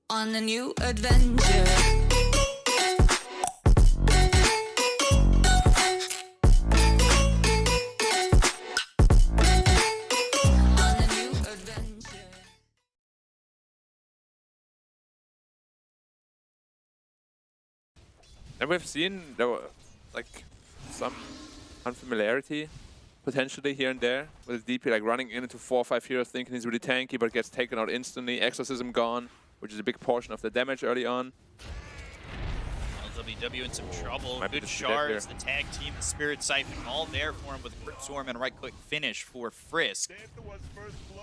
on a new adventure. And we've seen there were like some unfamiliarity potentially here and there with DP, like running into 4 or 5 heroes thinking he's really tanky but gets taken out instantly. Exorcism gone, which is a big portion of the damage early on. LWW in some trouble. Might be Good the shards, the tag team, the Spirit Siphon, all there for him with a Crypt Swarm and a right-click finish for Frisk.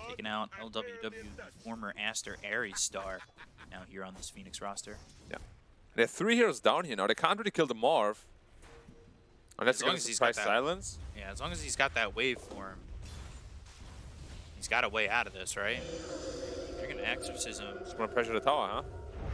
Taking out LWW, former Aster Ares star, now here on this Phoenix roster. Yeah. There are 3 heroes down here now. They can't really kill the Morph. Unless they're going to surprise silence. Yeah, as long as he's got that wave for him. He's got a way out of this, right? You're going to Exorcism. Just going to pressure the tower, huh?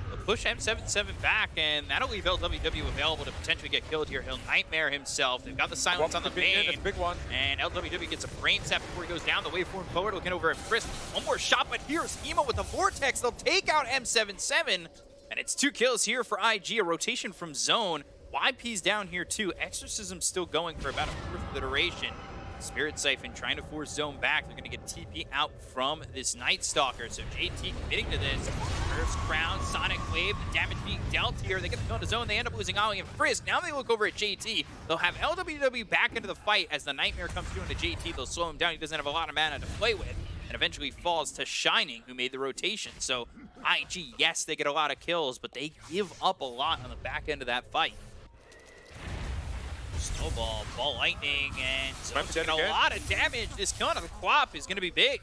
They'll push M77 back, and that'll leave LWW available to potentially get killed here. He'll Nightmare himself. They've got the silence on the Bane. That's a big one. And LWW gets a brain zap before he goes down. The waveform forward, looking over at Frisk. One more shot, but here's Emo with the Vortex. They'll take out M77. And it's 2 kills here for IG, a rotation from Zone. YP's down here too. Exorcism's still going for about a fourth of the duration. Spirit Siphon trying to force Zone back. They're going to get TP out from this Night Stalker. So JT committing to this. First Crown, Sonic Wave, the damage being dealt here. They get the kill into Zone. They end up losing Ollie and Frisk. Now they look over at JT. They'll have LWW back into the fight as the Nightmare comes through into JT. They'll slow him down. He doesn't have a lot of mana to play with. And eventually falls to Shining, who made the rotation. So IG, yes, they get a lot of kills, but they give up a lot on the back end of that fight. Snowball, Ball Lightning, and Zone's getting a lot of damage. This kill on the Bkop is going to be big.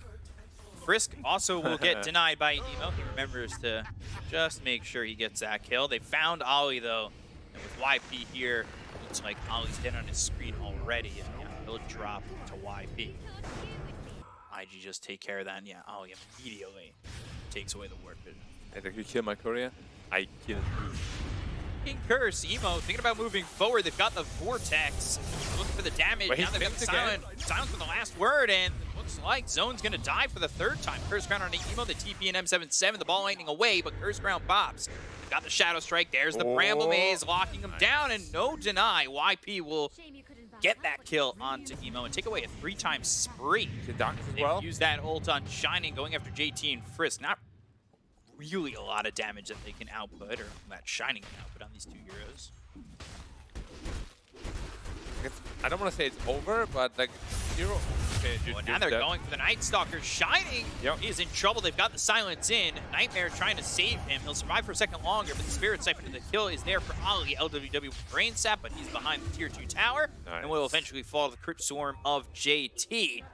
Frisk also will get denied by Emo. He remembers to just make sure he gets that kill. They found Ollie, though, and with YP here, looks like Ollie's dead on his screen already, and yeah, he'll drop to YP. IG just take care of that, and yeah, Ollie immediately takes away the ward vision. And if you kill my courier, I kill you. King Curse, Emo, thinking about moving forward. They've got the Vortex, looking for the damage. Now they've got the silence for the last word, and it looks like Zone's going to die for the 3rd time. Curse Crown on Emo, the TP and M77, the Ball Lightning away, but Curse Crown pops. They've got the Shadow Strike. There's the Bramble Maze, locking him down, and no deny. YP will get that kill onto Emo and take away a 3-time spree. They've used that ult on Shining, going after JT and Frisk. Not really a lot of damage that they can output, or that Shining can output on these 2 heroes. I don't want to say it's over, but like hero. Okay, well, now they're going for the Night Stalker. Shining is in trouble. They've got the silence in. Nightmare trying to save him. He'll survive for a second longer, but the Spirit Siphon to the kill is there for Ollie. LWW with Brain Sap, but he's behind the tier 2 tower, and will eventually fall to the Crypt Swarm of JT.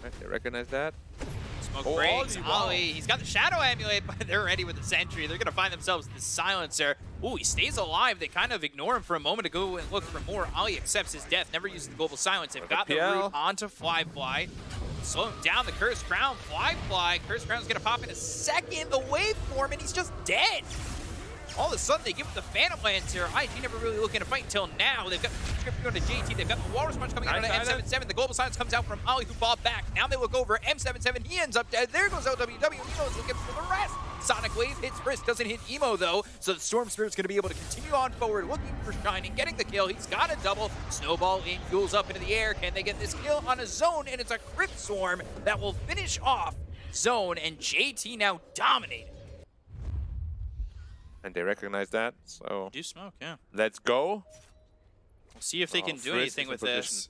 Right, they recognize that. Smoke breaks. Ollie, he's got the Shadow Amulet, but they're ready with the Sentry. They're going to find themselves the Silencer. Ooh, he stays alive. They kind of ignore him for a moment to go and look for more. Ollie accepts his death, never uses the Global Silence. They've got the root onto Fly. Slow him down, the Curse Crown. Fly. Curse Crown's going to pop in a second. The waveform, and he's just dead. All of a sudden, they give him the Phantom Lance here. IG never really looking to fight until now. They've got the script going to JT. They've got the Walrus Punch coming out on M77. The Global Silence comes out from Ollie, who fought back. Now they look over M77. He ends up dead. There goes LWW. Emo's looking for the rest. Sonic Wave hits Frisk. Doesn't hit Emo, though. So the Storm Spirit's going to be able to continue on forward, looking for Shining, getting the kill. He's got a double. Snowball in, fuels up into the air. Can they get this kill on a Zone? And it's a Crypt Swarm that will finish off Zone. And JT now dominating. And they recognize that, so Do smoke, yeah. Let's go. We'll see if they can do anything with this.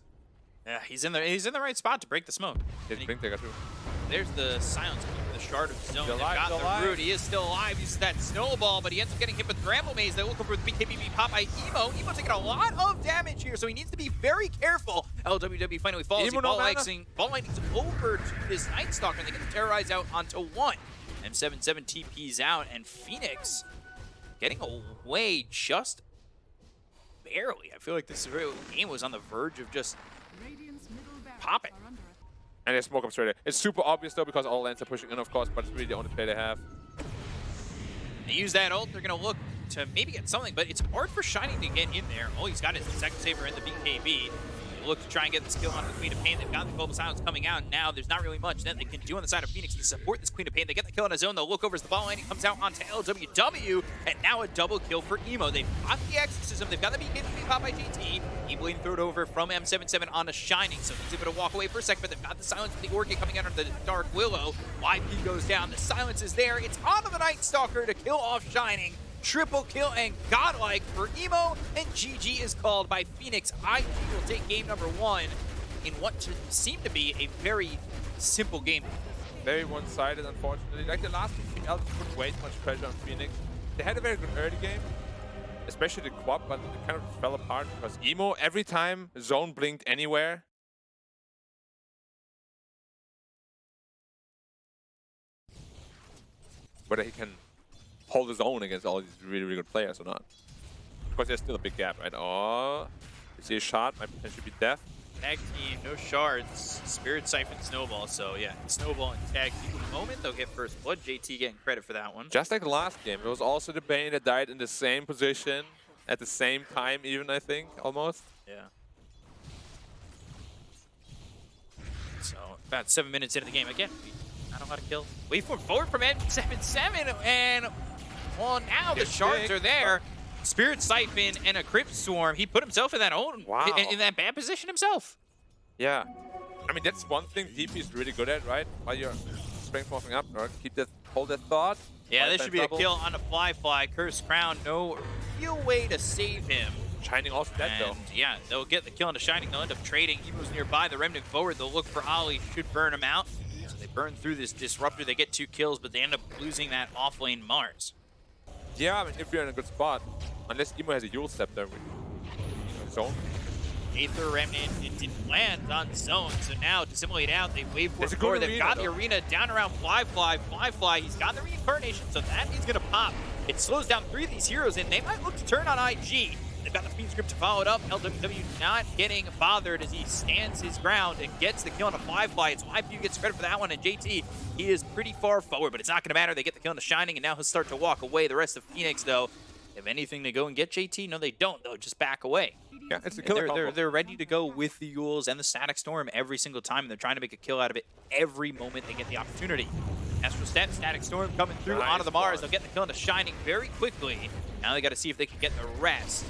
Yeah, he's in the right spot to break the smoke. There's the silence for the Shard of Zone. They've got the root. He is still alive. Uses that snowball, but he ends up getting hit with Bramble Maze. They look over the BKB pop by Emo. Emo taking a lot of damage here, so he needs to be very careful. LWW finally falls. Ball Lightning's over to this Night Stalker, and they get the Terrorize out onto 1. M77 TP's out, and Phoenix getting away just barely. I feel like this game was on the verge of just popping. And they smoke up straight there. It's super obvious though because all lanes are pushing in, of course, but it's really the only play they have. They use that ult. They're going to look to maybe get something, but it's hard for Shining to get in there. Oh, he's got his second saver in the BKB. look to try and get this kill onto the Queen of Pain. They've got the Global Silence coming out. Now there's not really much that they can do on the side of Phoenix to support this Queen of Pain. They get the kill on his own. They'll look over as the ball lane. He comes out onto LWW, and now a double kill for Emo. They've got the Exorcism. They've got the Bkop by GT. Emo being thrown over from M77 onto Shining, so he's able to walk away for a second, but they've got the Silence of the Orchid coming out of the Dark Willow. YP goes down. The Silence is there. It's onto the Night Stalker to kill off Shining. Triple kill and godlike for Emo, and GG is called by Phoenix. IG will take game number 1 in what seemed to be a very simple game. Very one-sided, unfortunately. Like the last two teams put way too much pressure on Phoenix. They had a very good early game, especially the Bkop, but it kind of just fell apart because Emo, every time zone blinked anywhere, whether he can hold his own against all these really, really good players or not. Because there's still a big gap, right? Oh, you see a shot, might potentially be death. Tag team, no shards, Spirit Siphon, Snowball. So yeah, Snowball and tag team at the moment. They'll get first blood. JT getting credit for that one. Just like the last game, it was also the Bane that died in the same position at the same time even, I think, almost. Yeah. So about 7 minutes into the game again. Not a lot of kills. Waveform forward from M77, and well, now the shards are there. Spirit Siphon and a Crypt Swarm. He put himself in that in that bad position himself. Yeah. I mean, that's one thing DP is really good at, right? While you're strength morphing up, or hold that thought. Yeah, this should be a kill on a Fly. Cursed Crown, no real way to save him. Shining also dead though. Yeah, they'll get the kill on the Shining. They'll end up trading. Emo's nearby. The Remnant forward. They'll look for Ollie. Should burn him out. So they burn through this Disruptor. They get 2 kills, but they end up losing that off-lane Mars. Yeah, I mean, if you're in a good spot, unless Emo has a Yule Step there with zone. Aether Remnant, it didn't land on zone, so now to simulate out, they wave for core. They've got the arena down around Fly. He's got the reincarnation, so that is gonna pop. It slows down 3 of these heroes, and they might look to turn on IG. They've got the Fiend Script to follow it up. LWW not getting bothered as he stands his ground and gets the kill on a Fly. It's YP who gets credit for that one, and JT, he is pretty far forward, but it's not gonna matter. They get the kill on the Shining, and now he'll start to walk away. The rest of Phoenix, though, have anything to go and get JT? No, they don't. They'll just back away. Yeah, it's a killer. They're ready to go with the Yules and the Static Storm every single time, and they're trying to make a kill out of it every moment they get the opportunity. Astral Step, Static Storm coming through onto the Mars. They'll get the kill on the Shining very quickly. Now they got to see if they can get the rest.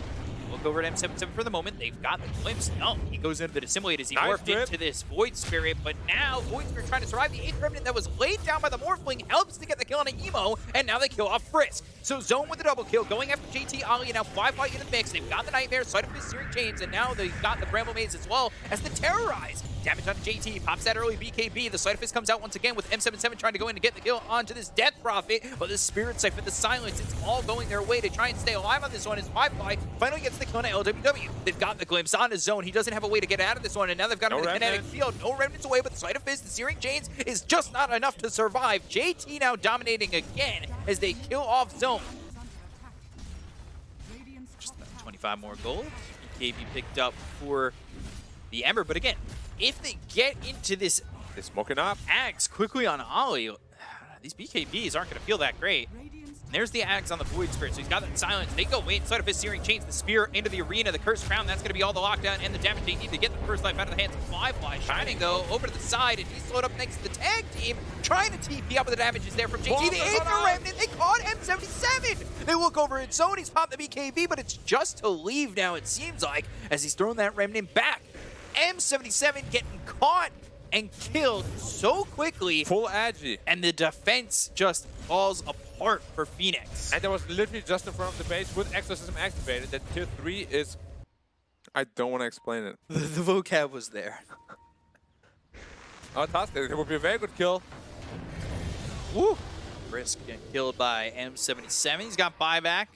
Look over at M77 for the moment. They've got the glimpse. No, he goes into the Dissimulate as he morphed into this Void Spirit, but now Void Spirit trying to survive. The 8th Remnant that was laid down by the Morphling helps to get the kill on an Emo, and now they kill off Frisk. So Zone with the double kill, going after JT, Ollie, and now Fly into the mix. They've got the Nightmare, Sight of his Searing Chains, and now they've got the Bramble Maze as well as the Terrorize. Damage onto JT, pops that early BKB. The Sight of Fist comes out once again with M77 trying to go in to get the kill onto this Death Prophet, but the Spirit Siphon, the Silence, it's all going their way to try and stay alive on this one as Fly finally gets the kill on LWW. They've got the glimpse on his zone. He doesn't have a way to get out of this one, and now they've got him in the kinetic field. No remnants away, but the Sight of Fist, the Searing Chains is just not enough to survive. JT now dominating again as they kill off zone. Just about 25 more gold. BKB picked up for the Ember, but again, if they get into this they're smoking up Axe quickly on Ollie, these BKBs aren't going to feel that great. And there's the Axe on the Void Spirit, so he's got that Silence. They go in, Sight of his Searing Chains, the Spear into the arena, the Cursed Crown. That's going to be all the lockdown and the damage they need to get the first life out of the hands of Fly. Shining, though, over to the side, and he's slowed up next to the tag team, trying to TP up, but the damage is there from JT. The 8th Remnant, they caught M77. They look over at zone, he's popped the BKB, but it's just to leave now, it seems like, as he's thrown that Remnant back. M77 getting caught and killed so quickly. Full agi. And the defense just falls apart for Phoenix. And that was literally just in front of the base with Exorcism activated. That tier 3 is... I don't want to explain it. The vocab was there. Oh, Tusk, it would be a very good kill. Woo! Risk getting killed by M77. He's got buyback.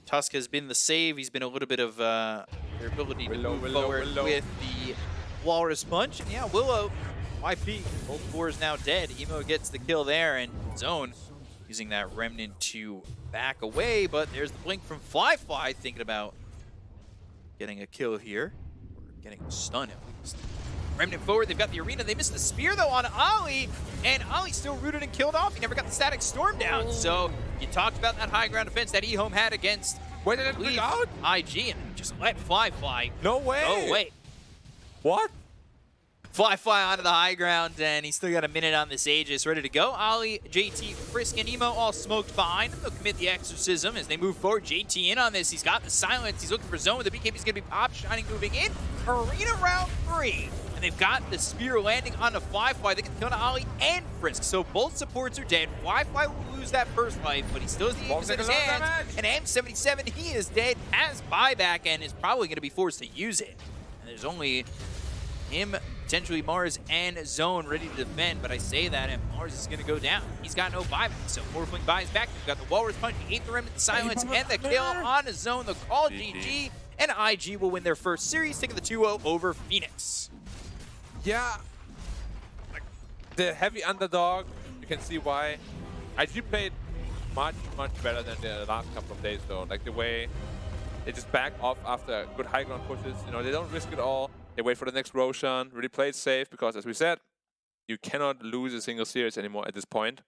Tusk has been the save. He's been a little bit of their ability to move forward with the Walrus Punch. And yeah, Willow, YP, both 4 is now dead. Emo gets the kill there, and Zone using that Remnant to back away. But there's the blink from Fly, thinking about getting a kill here. Or getting a stun at least. Remnant forward, they've got the arena. They missed the spear, though, on Ollie, and Ollie's still rooted and killed off. He never got the Static Storm down. So you talked about that high ground defense that eHome had against Wait, did it leak out? IG, and just let Fly. No way. No way. What? Fly onto the high ground, and he's still got a minute on this Aegis, ready to go. Ollie, JT, Frisk, and Emo all smoked behind him. They'll commit the exorcism as they move forward. JT in on this. He's got the silence. He's looking for zone. The Bkop is going to be pop, Shining moving in. Arena round 3. And they've got the spear landing on the Fly. They can kill to Ollie and Frisk. So both supports are dead. Fly will lose that first life, but he still has the Aegis in his hands. And M77, he is dead, has buyback, and is probably going to be forced to use it. And there's only him, potentially Mars, and Zone ready to defend, but I say that, and Mars is going to go down. He's got no buyback, so Morphling buys back. We've got the Walrus Punch, the Aether Remnant, the Silence, and the kill on a Zone. The call GG, and IG will win their first series, taking the 2-0 over Phoenix. Yeah. Like, the heavy underdog, you can see why. IG played much better than the last couple of days, though. Like, the way they just back off after good high ground pushes. You know, they don't risk it all. They wait for the next Roshan, really play it safe, because as we said, you cannot lose a single series anymore at this point.